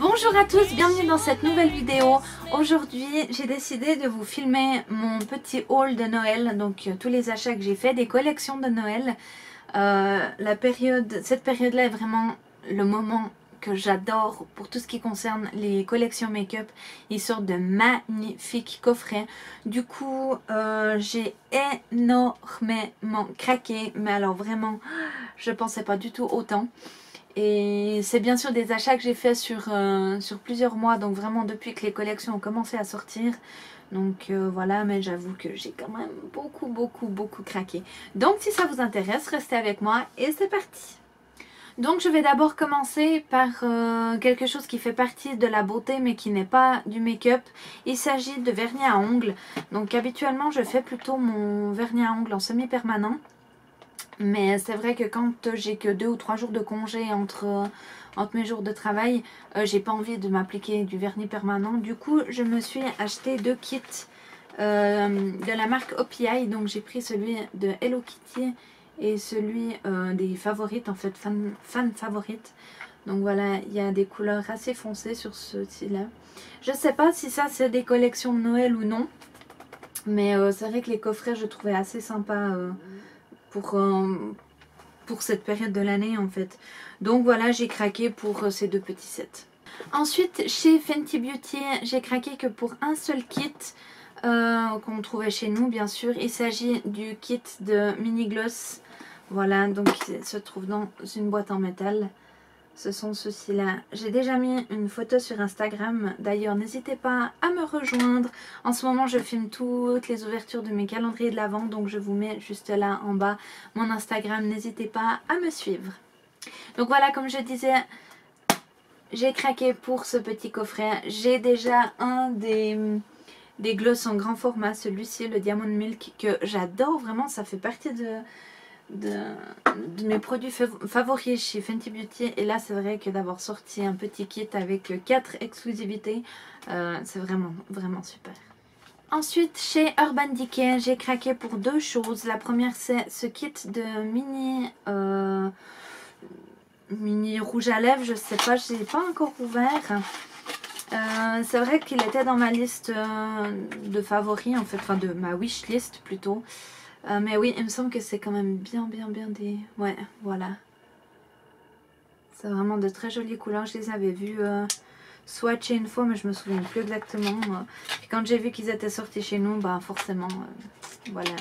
Bonjour à tous, bienvenue dans cette nouvelle vidéo. Aujourd'hui j'ai décidé de vous filmer mon petit haul de Noël, donc tous les achats que j'ai fait, des collections de Noël. Cette période là est vraiment le moment que j'adore pour tout ce qui concerne les collections make-up. Ils sortent de magnifiques coffrets. Du coup j'ai énormément craqué, mais alors vraiment je pensais pas du tout autant. Et c'est bien sûr des achats que j'ai fait sur plusieurs mois, donc vraiment depuis que les collections ont commencé à sortir. Donc voilà, mais j'avoue que j'ai quand même beaucoup craqué. Donc si ça vous intéresse, restez avec moi et c'est parti. Donc je vais d'abord commencer par quelque chose qui fait partie de la beauté mais qui n'est pas du make-up. Il s'agit de vernis à ongles. Donc habituellement je fais plutôt mon vernis à ongles en semi-permanent. Mais c'est vrai que quand j'ai que 2 ou 3 jours de congé entre mes jours de travail, j'ai pas envie de m'appliquer du vernis permanent. Du coup, je me suis acheté 2 kits de la marque OPI. Donc j'ai pris celui de Hello Kitty et celui des favorites, en fait, fan favorites. Donc voilà, il y a des couleurs assez foncées sur ce style-là. Je sais pas si ça c'est des collections de Noël ou non. Mais c'est vrai que les coffrets je trouvais assez sympas pour cette période de l'année en fait. Donc voilà, j'ai craqué pour ces 2 petits sets. Ensuite chez Fenty Beauty, j'ai craqué que pour un seul kit qu'on trouvait chez nous bien sûr. Il s'agit du kit de mini gloss. Voilà, donc il se trouve dans une boîte en métal. Ce sont ceux-ci là. J'ai déjà mis une photo sur Instagram. D'ailleurs n'hésitez pas à me rejoindre. En ce moment je filme toutes les ouvertures de mes calendriers de l'Avent. Donc je vous mets juste là en bas mon Instagram. N'hésitez pas à me suivre. Donc voilà, comme je disais, j'ai craqué pour ce petit coffret. J'ai déjà un des gloss en grand format. Celui-ci, le Diamond Milk, que j'adore vraiment. Ça fait partie de mes produits favoris chez Fenty Beauty. Et là c'est vrai que d'avoir sorti un petit kit avec 4 exclusivités, c'est vraiment super. Ensuite chez Urban Decay, j'ai craqué pour 2 choses. La première c'est ce kit de mini rouge à lèvres. Je sais pas, je l'ai pas encore ouvert. C'est vrai qu'il était dans ma liste de favoris en fait, enfin de ma wish list plutôt. Mais oui, il me semble que c'est quand même bien des... Ouais, voilà. C'est vraiment de très jolies couleurs. Je les avais vues swatcher une fois, mais je me souviens plus exactement. Puis quand j'ai vu qu'ils étaient sortis chez nous, bah forcément, voilà,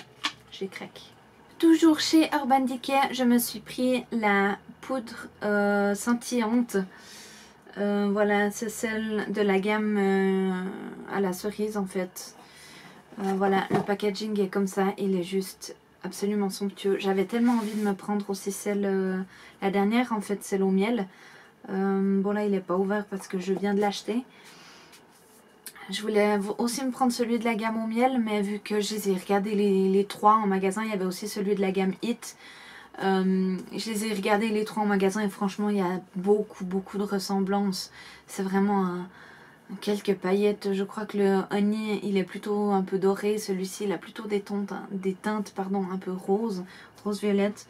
j'ai craqué. Toujours chez Urban Decay, je me suis pris la poudre scintillante. Voilà, c'est celle de la gamme à la cerise en fait. Voilà, le packaging est comme ça, il est juste absolument somptueux. J'avais tellement envie de me prendre aussi celle, la dernière en fait, celle au miel. Bon là il n'est pas ouvert parce que je viens de l'acheter. Je voulais aussi me prendre celui de la gamme au miel, mais vu que je les ai regardés les 3 en magasin, il y avait aussi celui de la gamme Hit. Je les ai regardés les 3 en magasin et franchement il y a beaucoup de ressemblances. C'est vraiment quelques paillettes. Je crois que le honey il est plutôt un peu doré, celui-ci il a plutôt des teintes pardon, un peu rose violette.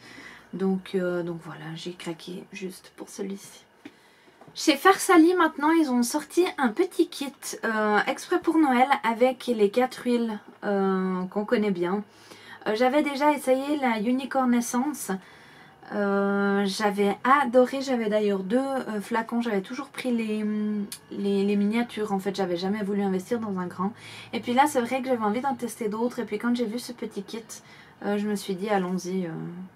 Donc voilà, j'ai craqué juste pour celui-ci. Chez Farsali maintenant ils ont sorti un petit kit exprès pour Noël avec les 4 huiles qu'on connaît bien. J'avais déjà essayé la Unicorn Essence. J'avais adoré, j'avais d'ailleurs 2 flacons, j'avais toujours pris les miniatures en fait, j'avais jamais voulu investir dans un grand. Et puis là c'est vrai que j'avais envie d'en tester d'autres et puis quand j'ai vu ce petit kit, je me suis dit allons-y,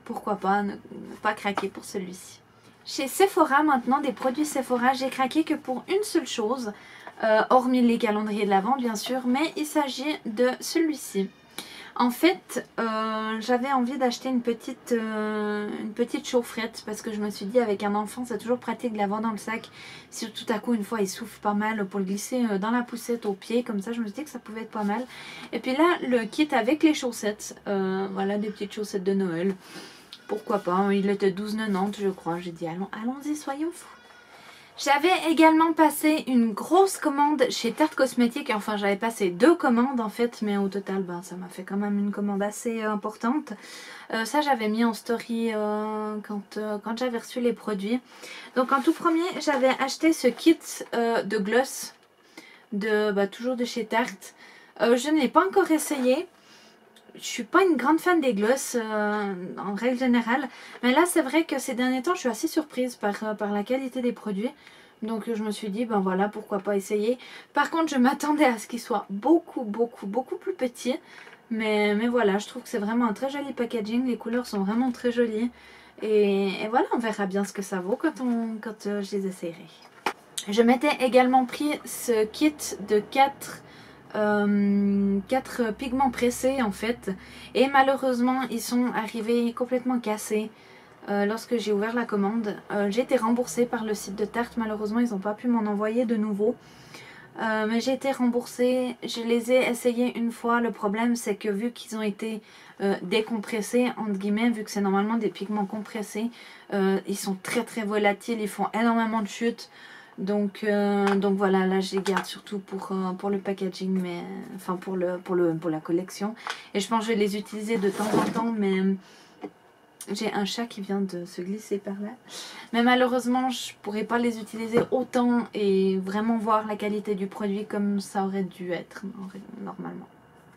pourquoi pas ne pas craquer pour celui-ci. Chez Sephora maintenant, des produits Sephora, j'ai craqué que pour une seule chose, hormis les calendriers de l'Avent bien sûr, mais il s'agit de celui-ci. En fait, j'avais envie d'acheter une petite chaufferette parce que je me suis dit avec un enfant c'est toujours pratique de l'avoir dans le sac. Si tout à coup une fois il souffle pas mal pour le glisser dans la poussette au pied comme ça, je me suis dit que ça pouvait être pas mal. Et puis là le kit avec les chaussettes, voilà des petites chaussettes de Noël. Pourquoi pas, il était 12,90 je crois, j'ai dit allons-y soyons fous. J'avais également passé une grosse commande chez Tarte Cosmétique, enfin j'avais passé 2 commandes en fait, mais au total ben, ça m'a fait quand même une commande assez importante. Ça j'avais mis en story quand j'avais reçu les produits. Donc en tout premier j'avais acheté ce kit de gloss, toujours de chez Tarte. Je ne l'ai pas encore essayé. Je suis pas une grande fan des gloss en règle générale, mais là c'est vrai que ces derniers temps je suis assez surprise par la qualité des produits, donc je me suis dit ben voilà, pourquoi pas essayer. Par contre je m'attendais à ce qu'il soit beaucoup plus petit, mais voilà, je trouve que c'est vraiment un très joli packaging, les couleurs sont vraiment très jolies et voilà, on verra bien ce que ça vaut quand je les essayerai. Je m'étais également pris ce kit de 4 pigments pressés en fait, et malheureusement ils sont arrivés complètement cassés lorsque j'ai ouvert la commande. J'ai été remboursée par le site de Tarte, malheureusement ils n'ont pas pu m'en envoyer de nouveau, mais j'ai été remboursée. Je les ai essayés une fois. Le problème c'est que vu qu'ils ont été décompressés entre guillemets, vu que c'est normalement des pigments compressés, ils sont très volatiles, ils font énormément de chutes. Donc voilà, là je les garde surtout pour le packaging, mais enfin pour la collection. Et je pense que je vais les utiliser de temps en temps, mais j'ai un chat qui vient de se glisser par là. Mais malheureusement je pourrais pas les utiliser autant et vraiment voir la qualité du produit comme ça aurait dû être normalement.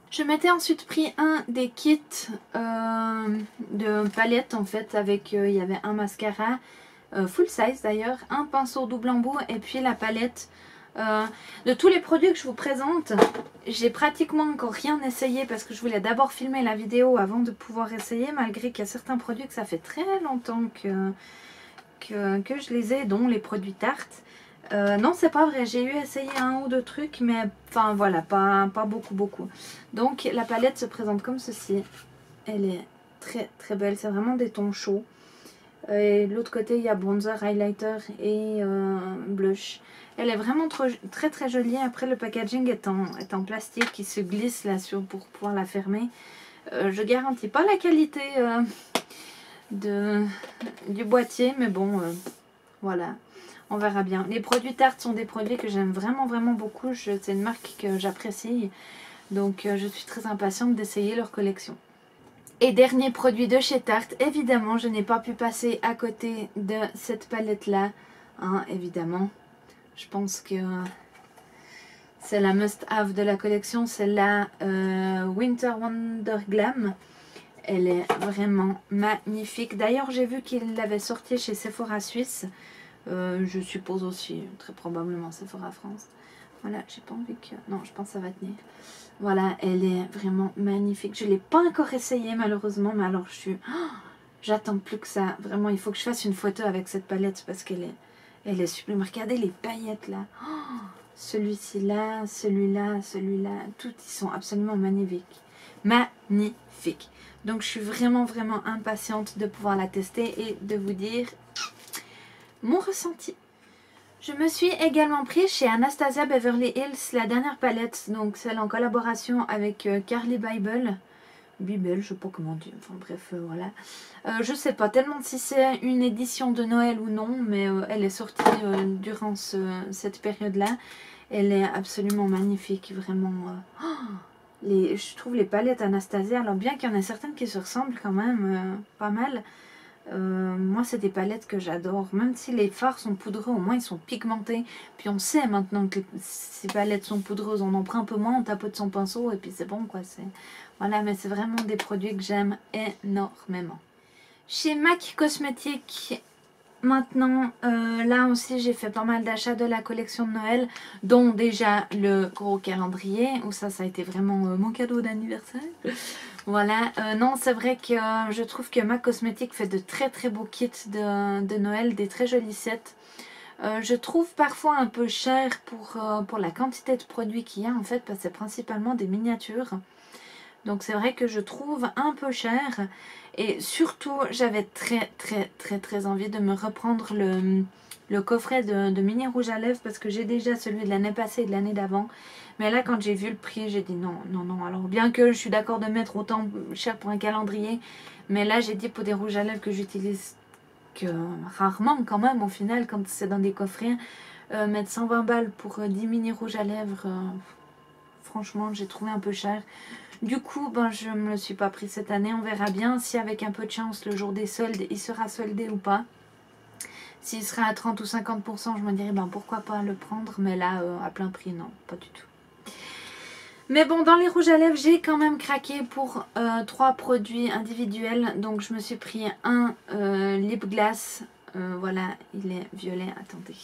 Je m'étais ensuite pris un des kits de palettes en fait, avec il y avait un mascara full size d'ailleurs, un pinceau double embout et puis la palette. De tous les produits que je vous présente, j'ai pratiquement encore rien essayé parce que je voulais d'abord filmer la vidéo avant de pouvoir essayer, malgré qu'il y a certains produits que ça fait très longtemps que je les ai, dont les produits Tarte. Non, c'est pas vrai, j'ai eu essayé 1 ou 2 trucs, mais enfin voilà, pas beaucoup. Donc la palette se présente comme ceci. Elle est très belle, c'est vraiment des tons chauds. Et de l'autre côté il y a bronzer, highlighter et blush. Elle est vraiment très jolie. Après le packaging est en plastique qui se glisse là pour pouvoir la fermer. Je garantis pas la qualité du boîtier, mais bon voilà, on verra bien. Les produits Tarte sont des produits que j'aime vraiment beaucoup. C'est une marque que j'apprécie, donc je suis très impatiente d'essayer leur collection. Et dernier produit de chez Tarte, évidemment je n'ai pas pu passer à côté de cette palette là, hein, évidemment. Je pense que c'est la must have de la collection, c'est la Winter Wonder Glam. Elle est vraiment magnifique. D'ailleurs j'ai vu qu'il l'avait sortie chez Sephora Suisse, je suppose aussi très probablement Sephora France. Voilà, j'ai pas envie que... Non, je pense que ça va tenir. Voilà, elle est vraiment magnifique. Je ne l'ai pas encore essayé malheureusement, mais alors j'attends plus que ça. Vraiment, il faut que je fasse une photo avec cette palette parce qu'elle est sublime. Regardez les paillettes là. Celui-ci là, celui-là, tous ils sont absolument magnifiques. Magnifiques. Donc je suis vraiment impatiente de pouvoir la tester et de vous dire mon ressenti. Je me suis également pris chez Anastasia Beverly Hills la dernière palette, donc celle en collaboration avec Carly Bible, je sais pas comment dire, enfin bref voilà. Je sais pas tellement si c'est une édition de Noël ou non, mais elle est sortie durant cette période là. Elle est absolument magnifique, vraiment. Je trouve les palettes Anastasia, alors bien qu'il y en ait certaines qui se ressemblent quand même pas mal. Moi c'est des palettes que j'adore, même si les fards sont poudreux, au moins ils sont pigmentés. Puis on sait maintenant que ces palettes sont poudreuses, on en prend un peu moins, on tapote son pinceau et puis c'est bon quoi. Voilà, mais c'est vraiment des produits que j'aime énormément. Chez MAC Cosmétiques, maintenant, là aussi j'ai fait pas mal d'achats de la collection de Noël, dont déjà le gros calendrier, où ça a été vraiment mon cadeau d'anniversaire. Voilà, non c'est vrai que je trouve que MAC Cosmétiques fait de très beaux kits de Noël, des très jolis sets. Je trouve parfois un peu cher pour la quantité de produits qu'il y a en fait, parce que c'est principalement des miniatures. Donc c'est vrai que je trouve un peu cher. Et surtout j'avais très envie de me reprendre le coffret de mini rouge à lèvres, parce que j'ai déjà celui de l'année passée et de l'année d'avant. Mais là quand j'ai vu le prix j'ai dit non. Alors bien que je suis d'accord de mettre autant cher pour un calendrier, mais là j'ai dit pour des rouges à lèvres que j'utilise que rarement quand même au final quand c'est dans des coffrets. Mettre 120 balles pour 10 mini rouges à lèvres, franchement j'ai trouvé un peu cher. Du coup ben, je me le suis pas pris cette année, on verra bien si avec un peu de chance le jour des soldes il sera soldé ou pas. S'il sera à 30 ou 50%, je me dirais ben pourquoi pas le prendre, mais là à plein prix non, pas du tout. Mais bon, dans les rouges à lèvres, j'ai quand même craqué pour 3 produits individuels. Donc je me suis pris un lip gloss, voilà, il est violet, attendez.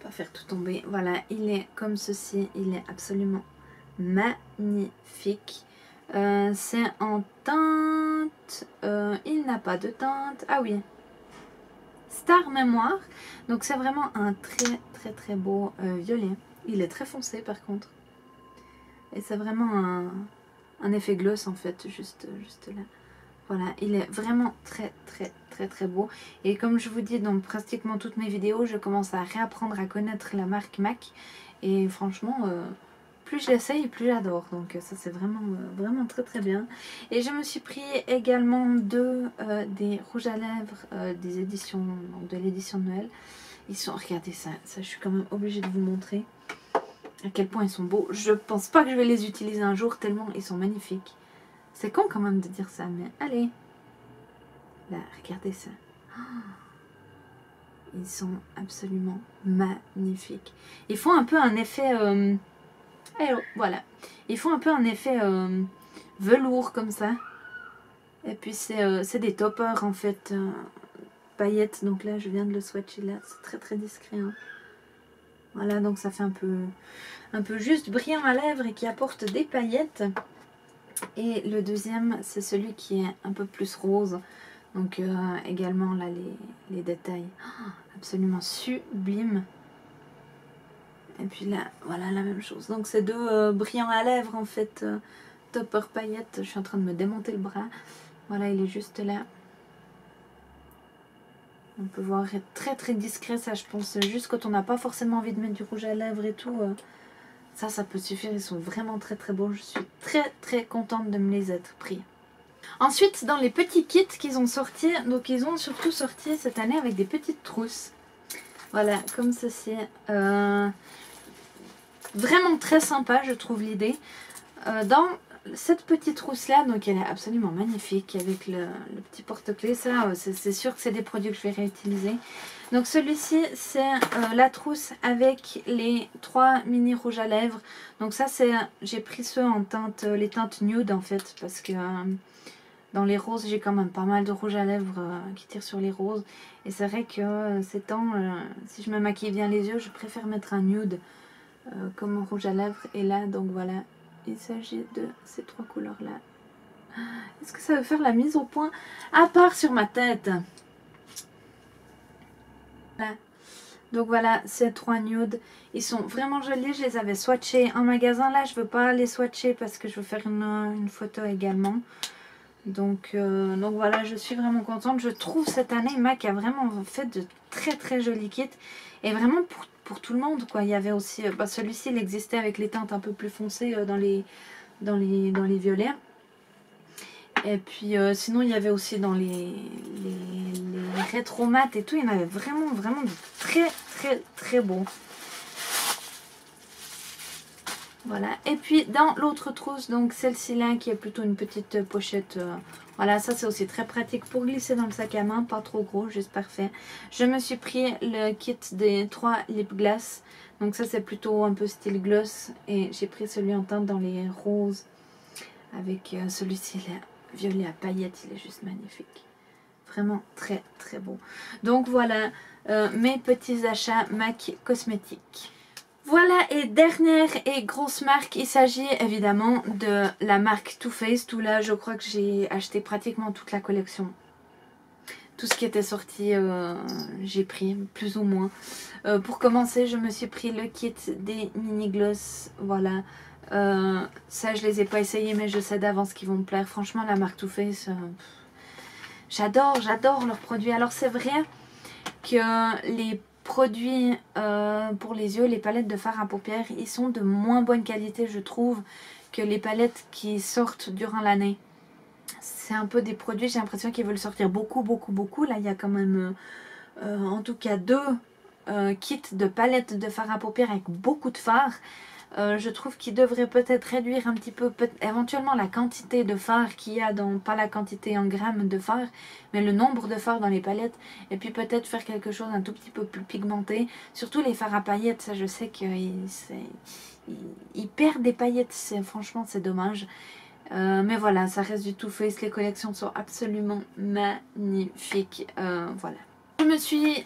Pas faire tout tomber, voilà, il est comme ceci, il est absolument magnifique. C'est en teinte, il n'a pas de teinte, ah oui, Star Mémoire. Donc c'est vraiment un très beau violet. Il est très foncé par contre. Et c'est vraiment un effet gloss en fait, juste là. Voilà, il est vraiment très beau. Et comme je vous dis dans pratiquement toutes mes vidéos, je commence à réapprendre à connaître la marque MAC. Et franchement, plus je l'essaye, plus j'adore. Donc ça c'est vraiment très bien. Et je me suis pris également des rouges à lèvres des éditions, donc de l'édition de Noël. Ils sont, regardez ça, je suis quand même obligée de vous montrer à quel point ils sont beaux. Je pense pas que je vais les utiliser un jour tellement ils sont magnifiques. C'est con quand même de dire ça, mais allez. Là, regardez ça. Ils sont absolument magnifiques. Ils font un peu un effet... hello, voilà. Ils font un peu un effet velours comme ça. Et puis c'est des toppers en fait. Paillettes. Donc là, je viens de le swatcher là. C'est très discret. Hein. Voilà, donc ça fait un peu juste brillant à lèvres et qui apporte des paillettes. Et le deuxième, c'est celui qui est un peu plus rose. Donc également là, les détails absolument sublimes. Et puis là, voilà la même chose. Donc c'est deux brillants à lèvres en fait. Topper paillettes. Je suis en train de me démonter le bras. Voilà, il est juste là. On peut voir très discret, ça je pense, juste quand on n'a pas forcément envie de mettre du rouge à lèvres et tout, ça peut suffire, ils sont vraiment très beaux, je suis très contente de me les être pris. Ensuite, dans les petits kits qu'ils ont sortis, donc ils ont surtout sorti cette année avec des petites trousses, voilà, comme ceci, vraiment très sympa je trouve l'idée, dans cette petite trousse là, donc elle est absolument magnifique avec le petit porte-clés, ça c'est sûr que c'est des produits que je vais réutiliser. Donc celui-ci c'est la trousse avec les 3 mini rouges à lèvres. Donc ça c'est, j'ai pris ceux en teinte, les teintes nude en fait, parce que dans les roses j'ai quand même pas mal de rouges à lèvres qui tirent sur les roses. Et c'est vrai que ces temps, si je me maquille bien les yeux, je préfère mettre un nude comme rouge à lèvres. Et là donc voilà. Il s'agit de ces 3 couleurs-là. Est-ce que ça veut faire la mise au point? À part sur ma tête. Là. Donc voilà, ces 3 nudes. Ils sont vraiment jolis. Je les avais swatchés en magasin. Là, je ne veux pas les swatcher parce que je veux faire une photo également. Donc voilà, je suis vraiment contente. Je trouve cette année, MAC a vraiment fait de très jolis kits. Et vraiment pour tout le monde, quoi. Il y avait aussi, celui-ci, il existait avec les teintes un peu plus foncées dans les violets. Et puis sinon, il y avait aussi dans les rétro mat et tout. Il y en avait vraiment de très beaux. Voilà, et puis dans l'autre trousse, donc celle-ci là qui est plutôt une petite pochette, voilà, ça c'est aussi très pratique pour glisser dans le sac à main, pas trop gros, juste parfait. Je me suis pris le kit des 3 lip gloss, donc ça c'est plutôt un peu style gloss, et j'ai pris celui en teinte dans les roses, avec celui-ci là, violet à paillettes, il est juste magnifique. Vraiment très beau. Donc voilà mes petits achats MAC cosmétiques. Voilà, et dernière et grosse marque, il s'agit évidemment de la marque Too Faced, où là je crois que j'ai acheté pratiquement toute la collection. Tout ce qui était sorti, j'ai pris plus ou moins. Pour commencer, je me suis pris le kit des mini gloss, voilà. Ça je les ai pas essayés, mais je sais d'avance qu'ils vont me plaire. Franchement, la marque Too Faced, j'adore leurs produits. Alors c'est vrai que les produits pour les yeux, les palettes de fard à paupières, ils sont de moins bonne qualité je trouve que les palettes qui sortent durant l'année. c'est un peu des produits, j'ai l'impression qu'ils veulent sortir beaucoup. Là, il y a quand même, en tout cas, 2 kits de palettes de fard à paupières avec beaucoup de fard. Je trouve qu'ils devraient peut-être réduire un petit peu, éventuellement la quantité de fard qu'il y a dans, pas la quantité en grammes de fard, mais le nombre de fard dans les palettes. Et puis peut-être faire quelque chose un tout petit peu plus pigmenté. Surtout les fards à paillettes, ça je sais qu'ils perdent des paillettes, franchement c'est dommage. Mais voilà, ça reste du Too Faced, les collections sont absolument magnifiques. Voilà. Je me suis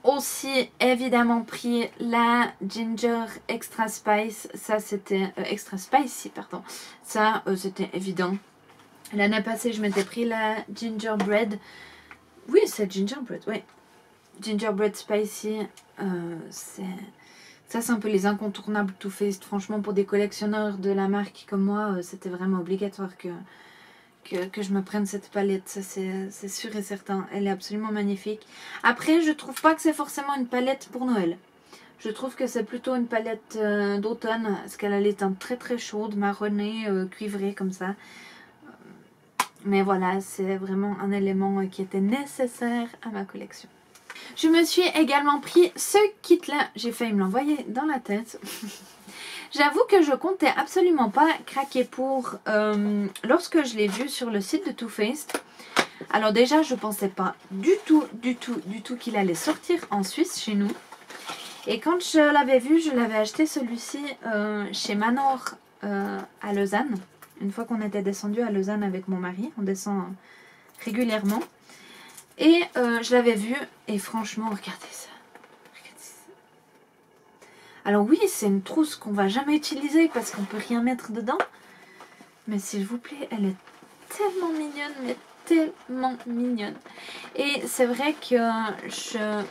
aussi évidemment pris la Ginger Extra Spice, ça c'était Extra Spicy pardon, ça c'était évident. L'année passée je m'étais pris la Gingerbread, oui c'est Gingerbread, oui, Gingerbread Spicy, ça c'est un peu les incontournables Too Faced, franchement pour des collectionneurs de la marque comme moi, c'était vraiment obligatoire que je me prenne cette palette, ça c'est sûr et certain, elle est absolument magnifique. Après je trouve pas que c'est forcément une palette pour Noël, je trouve que c'est plutôt une palette d'automne, parce qu'elle a les teintes très chaudes, marronnées, cuivrées comme ça. Mais voilà, c'est vraiment un élément qui était nécessaire à ma collection. Je me suis également pris ce kit là, j'ai failli me l'envoyer dans la tête. J'avoue que je comptais absolument pas craquer pour lorsque je l'ai vu sur le site de Too Faced. Alors déjà je pensais pas du tout qu'il allait sortir en Suisse chez nous. Et quand je l'avais vu, je l'avais acheté celui-ci chez Manor à Lausanne. Une fois qu'on était descendu à Lausanne avec mon mari, on descend régulièrement. Et je l'avais vu et franchement regardez ça. Alors oui, c'est une trousse qu'on va jamais utiliser parce qu'on peut rien mettre dedans. Mais s'il vous plaît, elle est tellement mignonne, mais tellement mignonne. Et c'est vrai que je...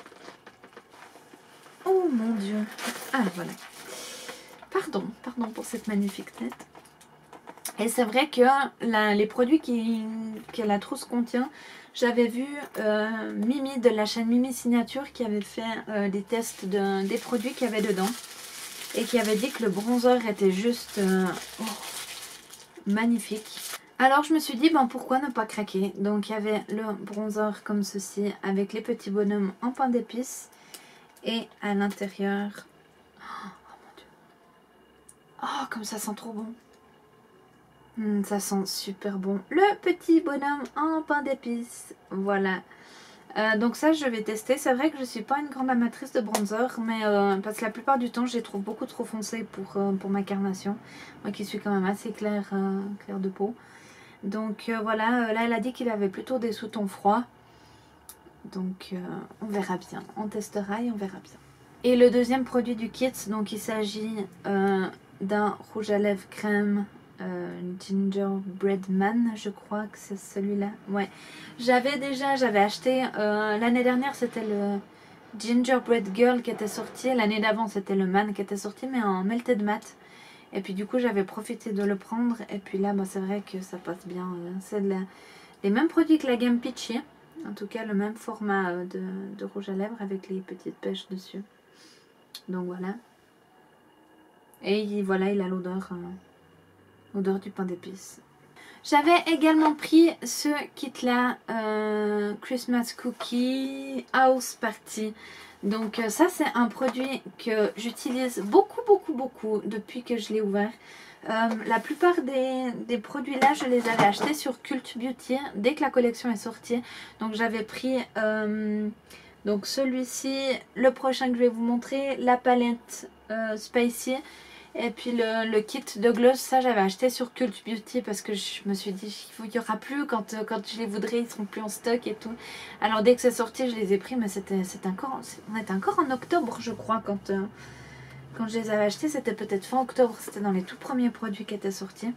Oh mon Dieu. Ah voilà. Pardon pour cette magnifique tête. Et c'est vrai que les produits que la trousse contient, j'avais vu Mimi de la chaîne Mimi Signature qui avait fait des tests des produits qu'il y avait dedans. Et qui avait dit que le bronzer était juste magnifique. Alors je me suis dit, ben pourquoi ne pas craquer. Donc il y avait le bronzer comme ceci, avec les petits bonhommes en pain d'épices. Et à l'intérieur... Oh mon dieu. Oh comme ça sent trop bon. Ça sent super bon. Le petit bonhomme en pain d'épices. Voilà. Donc ça je vais tester. C'est vrai que je suis pas une grande amatrice de bronzer, mais parce que la plupart du temps je les trouve beaucoup trop foncés pour ma carnation. Moi qui suis quand même assez claire de peau. Donc voilà, là elle a dit qu'il avait plutôt des sous-tons froids. Donc on verra bien. On testera et on verra bien. Et le deuxième produit du kit, donc il s'agit d'un rouge à lèvres crème. Gingerbread Man, je crois que c'est celui-là. Ouais, j'avais acheté l'année dernière, c'était le Gingerbread Girl qui était sorti. L'année d'avant, c'était le Man qui était sorti, mais en melted matte. Et puis du coup, j'avais profité de le prendre. Et puis là, bah, c'est vrai que ça passe bien. C'est les mêmes produits que la gamme Peachy. En tout cas, le même format de rouge à lèvres avec les petites pêches dessus. Donc voilà. Et voilà, il a l'odeur... odeur du pain d'épices. J'avais également pris ce kit là, Christmas Cookie House Party. Donc ça c'est un produit que j'utilise beaucoup depuis que je l'ai ouvert. La plupart des produits là je les avais achetés sur Cult Beauty dès que la collection est sortie. Donc j'avais pris donc celui-ci, le prochain que je vais vous montrer, la palette Spicy. Et puis le kit de gloss, ça j'avais acheté sur Cult Beauty parce que je me suis dit il n'y aura plus quand je les voudrais, ils seront plus en stock et tout. Alors dès que c'est sorti je les ai pris, mais on était encore en octobre je crois quand je les avais achetés, c'était peut-être fin octobre, c'était dans les tout premiers produits qui étaient sortis.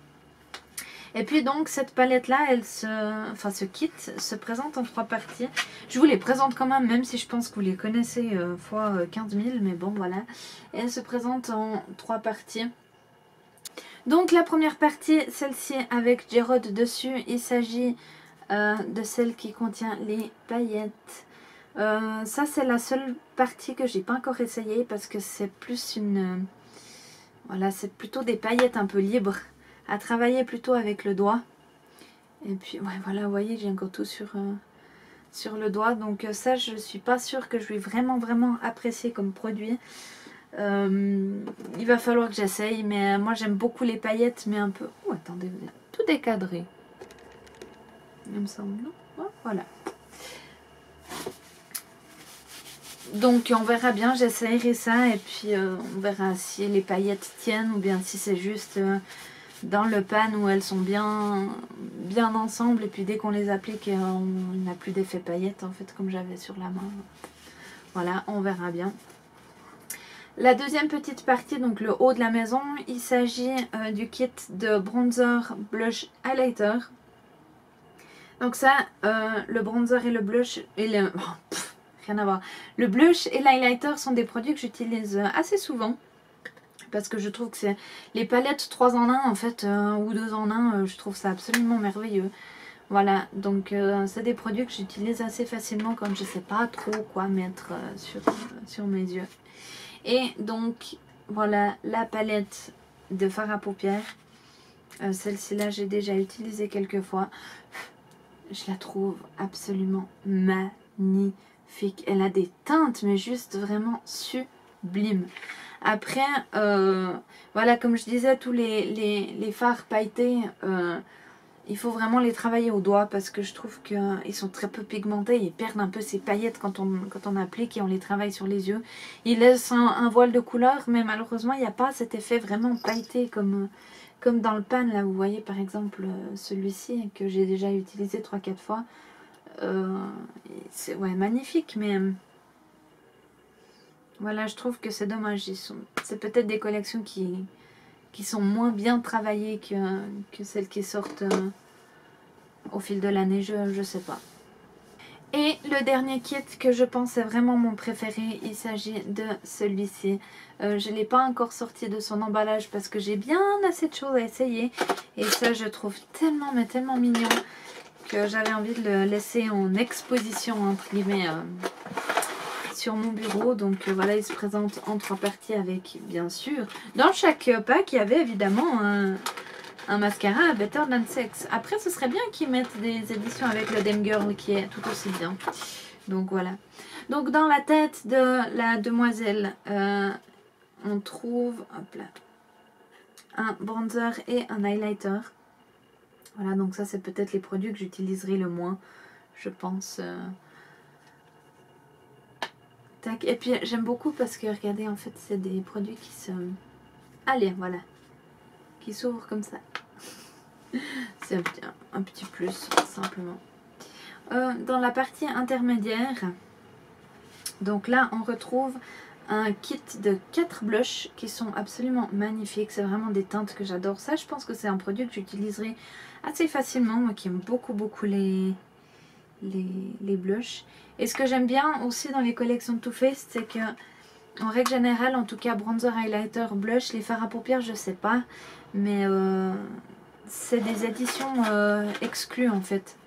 Et puis donc cette palette là, ce kit se présente en 3 parties. Je vous les présente quand même si je pense que vous les connaissez fois 15 000, mais bon voilà. Et elle se présente en 3 parties. Donc la première partie, celle-ci avec Jerod dessus, il s'agit de celle qui contient les paillettes. Ça c'est la seule partie que j'ai pas encore essayé parce que c'est plus une... voilà, c'est plutôt des paillettes un peu libres. À travailler plutôt avec le doigt. Et puis ouais voilà, vous voyez j'ai encore tout sur le doigt. Donc ça je suis pas sûre que je vais vraiment apprécier comme produit. Il va falloir que j'essaye, mais moi j'aime beaucoup les paillettes, mais un peu... Oh attendez, vous êtes tout décadré. Il me semble, non? Oh, voilà. Donc on verra bien, j'essayerai ça et puis on verra si les paillettes tiennent ou bien si c'est juste dans le pan où elles sont bien ensemble et puis dès qu'on les applique on n'a plus d'effet paillettes en fait comme j'avais sur la main. Voilà, on verra bien. La deuxième petite partie, donc le haut de la maison, il s'agit du kit de bronzer, blush, highlighter. Donc ça, le bronzer et le blush et le... rien à voir. Le blush et l'highlighter sont des produits que j'utilise assez souvent. Parce que je trouve que c'est les palettes 3 en 1 en fait, ou 2 en 1, je trouve ça absolument merveilleux. Voilà, donc c'est des produits que j'utilise assez facilement quand je sais pas trop quoi mettre sur mes yeux. Et donc voilà la palette de fard à paupières. Celle-ci là j'ai déjà utilisé quelques fois. Je la trouve absolument magnifique. Elle a des teintes mais juste vraiment sublimes. Après, voilà, comme je disais, tous les fards pailletés, il faut vraiment les travailler au doigt parce que je trouve qu'ils sont très peu pigmentés. Ils perdent un peu ces paillettes quand on applique et on les travaille sur les yeux. Ils laissent un voile de couleur, mais malheureusement, il n'y a pas cet effet vraiment pailleté comme dans le pan. Là, vous voyez par exemple celui-ci que j'ai déjà utilisé 3-4 fois. C'est ouais, magnifique, mais... Voilà, je trouve que c'est dommage. C'est peut-être des collections qui sont moins bien travaillées que celles qui sortent au fil de l'année, je sais pas. Et le dernier kit que je pense est vraiment mon préféré, il s'agit de celui-ci. Je ne l'ai pas encore sorti de son emballage parce que j'ai bien assez de choses à essayer. Et ça, je trouve tellement, mais tellement mignon que j'avais envie de le laisser en exposition, entre guillemets, sur mon bureau. Donc voilà, il se présente en 3 parties avec, bien sûr, dans chaque pack il y avait évidemment un mascara à Better Than Sex. Après ce serait bien qu'ils mettent des éditions avec le Dem Girl qui est tout aussi bien. Donc voilà. Donc dans la tête de la demoiselle on trouve, hop là, un bronzer et un highlighter. Voilà, donc ça c'est peut-être les produits que j'utiliserai le moins, je pense. Tac. Et puis j'aime beaucoup parce que regardez, en fait c'est des produits qui se... Allez, voilà. Qui s'ouvrent comme ça. C'est un petit plus, simplement. Dans la partie intermédiaire, donc là on retrouve un kit de 4 blushs qui sont absolument magnifiques. C'est vraiment des teintes que j'adore. Ça, je pense que c'est un produit que j'utiliserai assez facilement. Moi qui aime beaucoup les blushs. Et ce que j'aime bien aussi dans les collections de Too Faced, c'est que en règle générale, en tout cas bronzer, highlighter, blush, les fards à paupières je sais pas, mais c'est des éditions exclues en fait.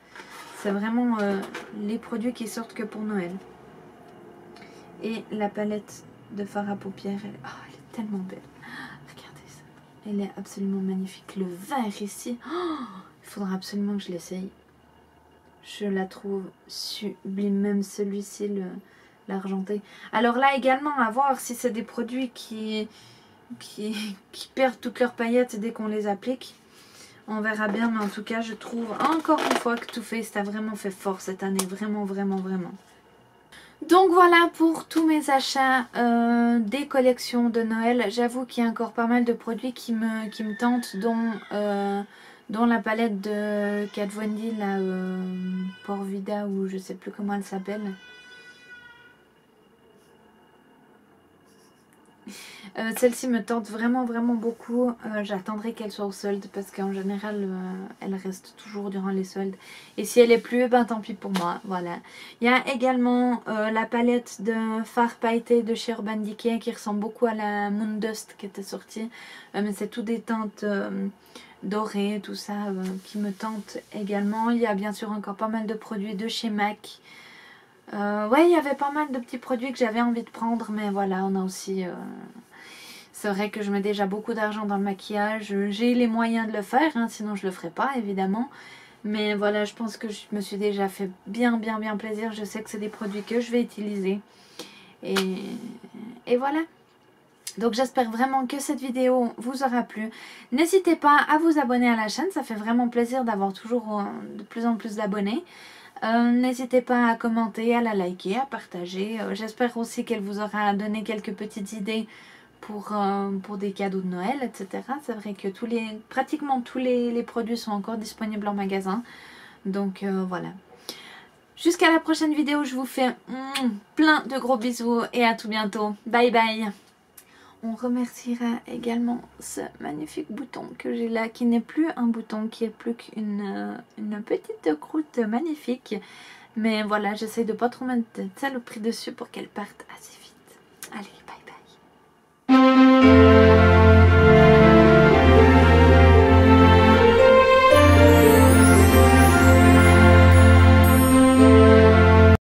C'est vraiment les produits qui sortent que pour Noël. Et la palette de fard à paupières, elle est tellement belle. Regardez ça, elle est absolument magnifique. Le vert ici, il faudra absolument que je l'essaye. Je la trouve sublime, même celui-ci, l'argenté. Alors là également, à voir si c'est des produits qui perdent toutes leurs paillettes dès qu'on les applique. On verra bien, mais en tout cas, je trouve encore une fois que Too Faced a vraiment fait fort cette année. Vraiment. Donc voilà pour tous mes achats des collections de Noël. J'avoue qu'il y a encore pas mal de produits qui me tentent, dont la palette de Kat Von D, la Porvida, ou je sais plus comment elle s'appelle. Celle-ci me tente vraiment beaucoup. J'attendrai qu'elle soit au solde parce qu'en général elle reste toujours durant les soldes. Et si elle est plus, ben tant pis pour moi. Voilà. Il y a également la palette de fard pailleté de chez Urban Decay qui ressemble beaucoup à la Moon Dust qui était sortie. Mais c'est tout des teintes dorées, tout ça qui me tente également. Il y a bien sûr encore pas mal de produits de chez MAC. Ouais, il y avait pas mal de petits produits que j'avais envie de prendre, mais voilà, on a aussi... C'est vrai que je mets déjà beaucoup d'argent dans le maquillage. J'ai les moyens de le faire, hein, sinon je le ferais pas, évidemment. Mais voilà, je pense que je me suis déjà fait bien plaisir. Je sais que c'est des produits que je vais utiliser. Et voilà. Donc j'espère vraiment que cette vidéo vous aura plu. N'hésitez pas à vous abonner à la chaîne, ça fait vraiment plaisir d'avoir toujours de plus en plus d'abonnés. N'hésitez pas à commenter, à la liker, à partager. J'espère aussi qu'elle vous aura donné quelques petites idées pour des cadeaux de Noël, etc. C'est vrai que pratiquement tous les produits sont encore disponibles en magasin. Donc voilà. Jusqu'à la prochaine vidéo, je vous fais plein de gros bisous et à tout bientôt. Bye bye. On remerciera également ce magnifique bouton que j'ai là, qui n'est plus un bouton, qui est plus qu'une petite croûte magnifique. Mais voilà, j'essaie de pas trop mettre de saloperie dessus pour qu'elle parte assez vite.